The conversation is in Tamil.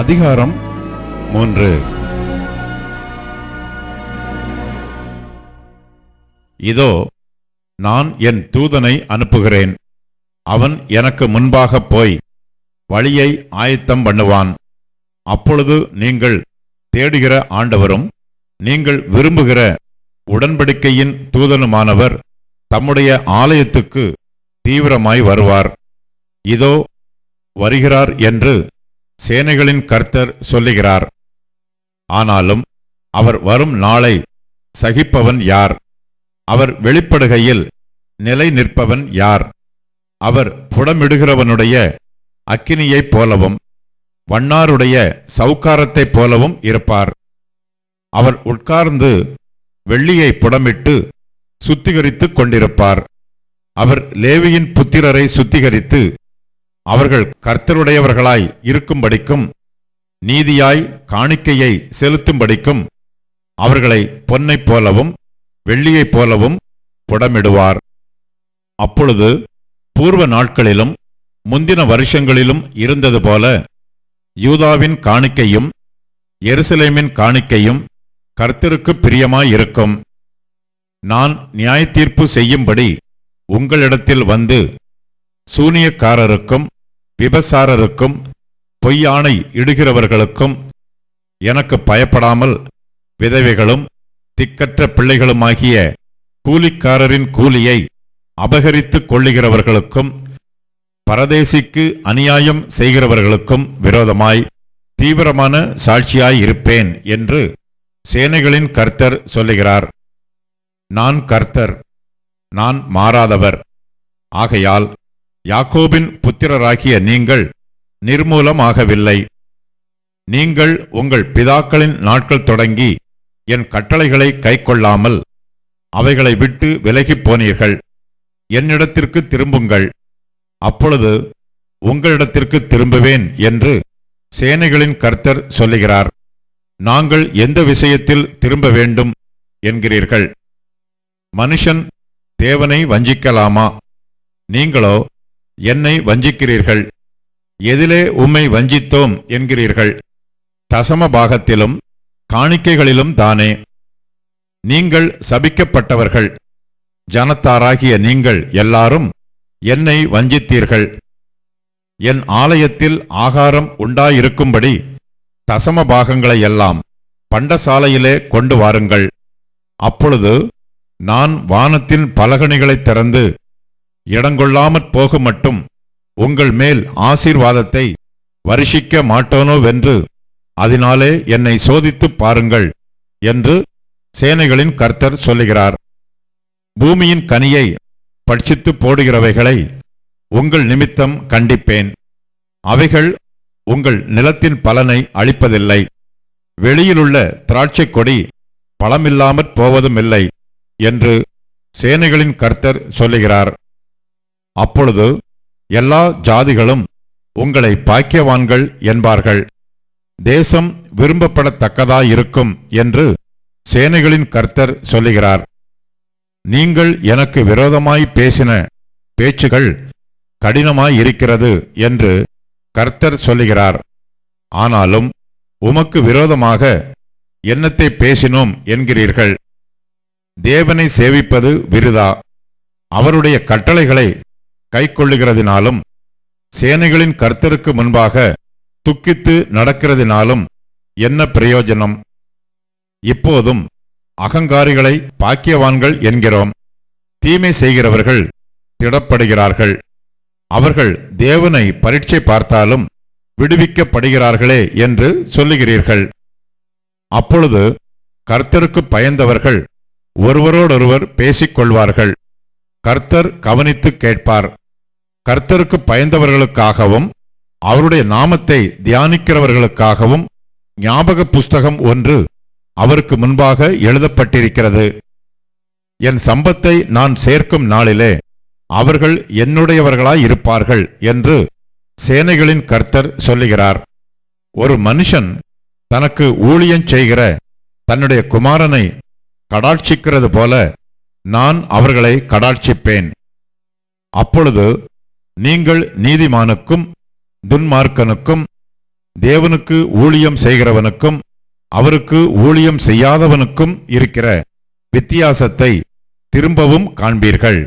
அதிகாரம் 3. இதோ நான் என் தூதனை அனுப்புகிறேன். அவன் எனக்கு முன்பாக போய் வழியை ஆயத்தம் பண்ணுவான். அப்பொழுது நீங்கள் தேடுகிற ஆண்டவரும் நீங்கள் விரும்புகிற உடன்படிக்கையின் தூதனுமானவர் தம்முடைய ஆலயத்துக்கு தீவிரமாய் வருவார். இதோ வருகிறார் என்று சேனைகளின் கர்த்தர் சொல்லுகிறார். ஆனாலும் அவர் வரும் நாளை சகிப்பவன் யார்? அவர் வெளிப்படுகையில் நிலை நிற்பவன் யார்? அவர் புடமிடுகிறவனுடைய அக்கினியைப் போலவும் வண்ணாருடைய சவுக்காரத்தைப் போலவும் இருப்பார். அவர் உட்கார்ந்து வெள்ளியை புடமிட்டு சுத்திகரித்துக் கொண்டிருப்பார். அவர் லேவியின் புத்திரரை சுத்திகரித்து அவர்கள் கர்த்தருடையவர்களாய் இருக்கும்படிக்கும் நீதியாய் காணிக்கையை செலுத்தும்படிக்கும் அவர்களை பொன்னைப் போலவும் வெள்ளியைப் போலவும் புடமிடுவார். அப்பொழுது பூர்வ நாட்களிலும் முந்தின வருஷங்களிலும் இருந்தது போல யூதாவின் காணிக்கையும் எருசலேமின் காணிக்கையும் கர்த்தருக்கு பிரியமாயிருக்கும். நான் நியாயத்தீர்ப்பு செய்யும்படி உங்களிடத்தில் வந்து சூனியக்காரருக்கும் விபசாரருக்கும் பொய்யாணை இடுகிறவர்களுக்கும் எனக்கு பயப்படாமல் விதவைகளும் திக்கற்ற பிள்ளைகளுமாகிய கூலிக்காரரின் கூலியை அபகரித்துக் கொள்ளுகிறவர்களுக்கும் பரதேசிக்கு அநியாயம் செய்கிறவர்களுக்கும் விரோதமாய் தீவிரமான சாட்சியாயிருப்பேன் என்று சேனைகளின் கர்த்தர் சொல்லுகிறார். நான் கர்த்தர், நான் மாறாதவர். ஆகையால் யாக்கோபின் புத்திரராகிய நீங்கள் நிர்மூலமாகவில்லை. நீங்கள் உங்கள் பிதாக்களின் நாட்கள் தொடங்கி என் கட்டளைகளை கைக்கொள்ளாமல் அவைகளை விட்டு விலகிப் போனீர்கள். என்னிடத்திற்கு திரும்புங்கள், அப்பொழுது உங்களிடத்திற்கு திரும்புவேன் என்று சேனைகளின் கர்த்தர் சொல்லுகிறார். நாங்கள் எந்த விஷயத்தில் திரும்ப வேண்டும் என்கிறீர்கள்? மனுஷன் தேவனை வஞ்சிக்கலாமா? நீங்களோ என்னை வஞ்சிக்கிறீர்கள். எதிலே உம்மை வஞ்சித்தோம் என்கிறீர்கள்? தசம பாகத்திலும் காணிக்கைகளிலும் தானே. நீங்கள் சபிக்கப்பட்டவர்கள். ஜனத்தாராகிய நீங்கள் எல்லாரும் என்னை வஞ்சித்தீர்கள். என் ஆலயத்தில் ஆகாரம் உண்டாயிருக்கும்படி தசம பாகங்களையெல்லாம் பண்டசாலையிலே கொண்டு வாருங்கள். அப்பொழுது நான் வானத்தின் பலகணிகளைத் திறந்து இடங்கொள்ளாமற் போக மட்டும் உங்கள் மேல் ஆசீர்வாதத்தை வருஷிக்க மாட்டோனோவென்று அதனாலே என்னை சோதித்துப் பாருங்கள் என்று சேனைகளின் கர்த்தர் சொல்லுகிறார். பூமியின் கனியை பட்சித்து போடுகிறவைகளை உங்கள் நிமித்தம் கண்டிப்பேன். அவைகள் உங்கள் நிலத்தின் பலனை அளிப்பதில்லை. வெளியிலுள்ள திராட்சைக் கொடி பழமில்லாமற் போவதுமில்லை என்று சேனைகளின் கர்த்தர் சொல்லுகிறார். அப்பொழுது எல்லா ஜாதிகளும் உங்களை பாக்கியவான்கள் என்பார்கள். தேசம் விரும்பப்படத்தக்கதாயிருக்கும் என்று சேனைகளின் கர்த்தர் சொல்லுகிறார். நீங்கள் எனக்கு விரோதமாய் பேசின பேச்சுகள் கடினமாயிருக்கிறது என்று கர்த்தர் சொல்லுகிறார். ஆனாலும் உமக்கு விரோதமாக என்னத்தை பேசினோம் என்கிறீர்கள்? தேவனை சேவிப்பது விருதா, அவருடைய கட்டளைகளை கைக்கொள்ளுகிறதினாலும் சேனைகளின் கர்த்தருக்கு முன்பாக துக்கித்து நடக்கிறதினாலும் என்ன பிரயோஜனம்? இப்போதும் அகங்காரிகளை பாக்கியவான்கள் என்கிறோம். தீமை செய்கிறவர்கள் திடப்படுகிறார்கள். அவர்கள் தேவனை பரீட்சை பார்த்தாலும் விடுவிக்கப்படுகிறார்களே என்று சொல்லுகிறீர்கள். அப்பொழுது கர்த்தருக்கு பயந்தவர்கள் ஒருவரோடொருவர் பேசிக்கொள்வார்கள். கர்த்தர் கவனித்து கேட்பார். கர்த்தருக்கு பயந்தவர்களுக்காகவும் அவருடைய நாமத்தை தியானிக்கிறவர்களுக்காகவும் ஞாபக புஸ்தகம் ஒன்று அவருக்கு முன்பாக எழுதப்பட்டிருக்கிறது. என் சம்பத்தை நான் சேர்க்கும் நாளிலே அவர்கள் என்னுடையவர்களாயிருப்பார்கள் என்று சேனைகளின் கர்த்தர் சொல்லுகிறார். ஒரு மனுஷன் தனக்கு ஊழியஞ் செய்கிற தன்னுடைய குமாரனை கடாட்சிக்கிறது போல நான் அவர்களை கடாட்சிப்பேன். அப்பொழுது நீங்கள் நீதிமானுக்கும் துன்மார்க்கனுக்கும் தேவனுக்கு ஊழியம் செய்கிறவனுக்கும் அவருக்கு ஊழியம் செய்யாதவனுக்கும் இருக்கிற வித்தியாசத்தை திரும்பவும் காண்பீர்கள்.